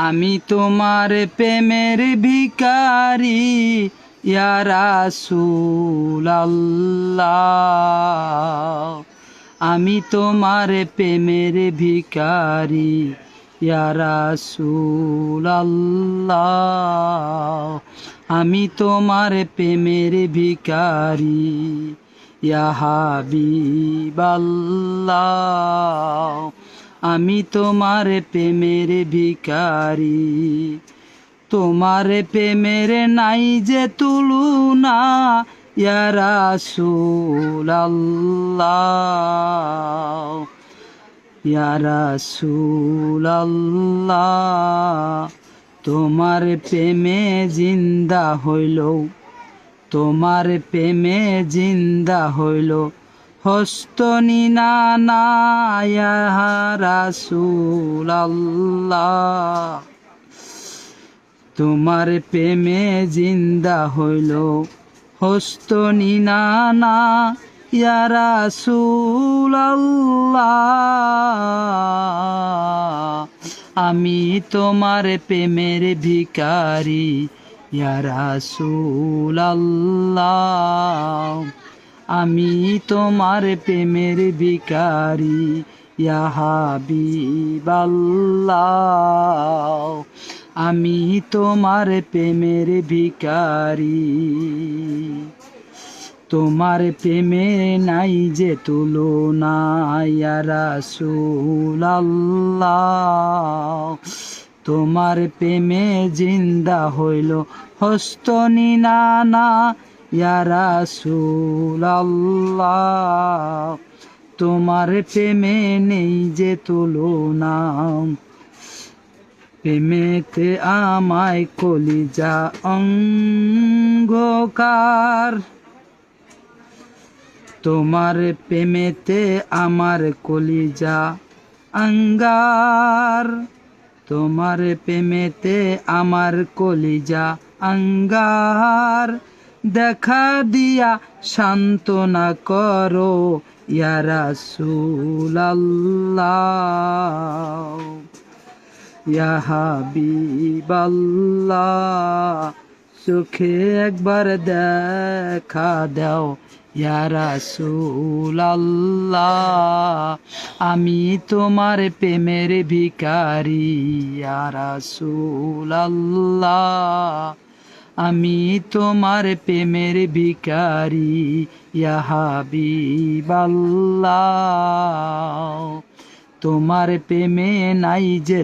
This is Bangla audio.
আমি তোমার প্রেমের ভিখারি ইয়া রাসূলুল্লাহ। আমি তোমার প্রেমের ভিখারি ইয়া রাসূলুল্লাহ। আমি তোমার প্রেমের ভিখারি ইয়া হাবিবাল্লাহ। আমি তোমার প্রেমের ভিখারি। তোমার প্রেমের নাই যে তুলনা ইয়া রাসূলুল্লাহ, ইয়া রাসূলুল্লাহ। তোমার প্রেমে জিন্দা হইল, তোমার প্রেমে জিন্দা হইল হস্ত নিনানা ইয়া রাসূলুল্লাহ। তোমার প্রেমে জিন্দা হইল হস্ত নিনানা ইয়া রাসূলুল্লাহ। আমি তোমার প্রেমের ভিখারি ইয়া রাসূলুল্লাহ। আমি তোমার প্রেমের ভিখারি ইয়া হাবিবাল্লাহ। আমি তোমার প্রেমের ভিখারি। তোমার প্রেমে নাই যে তুলনা ইয়া রাসূলুল্লাহ। তোমার প্রেমে জিন্দা হইল হস্ত নিনানা ইয়া রাসূলুল্লাহ। তোমার প্রেমে নেই যে তুলনা। প্রেমেতে আমায় কলিজা অঙ্গকার, তোমার প্রেমেতে আমার কলিজা আঙ্গার। তোমার প্রেমেতে আমার কলিজা আঙ্গার। দেখা দিয়া সান্ত্বনা করো ইয়া রাসূলুল্লাহ, ইয়া হাবিবাল্লাহ। চোখে একবার দেখা দাও ইয়া রাসূলুল্লাহ। আমি তোমার প্রেমের ভিখারি ইয়া রাসূলুল্লাহ। আমি তোমার প্রেমের ভিখারি ইয়া হাবিবাল্লাহ। তোমার প্রেমে নাই যে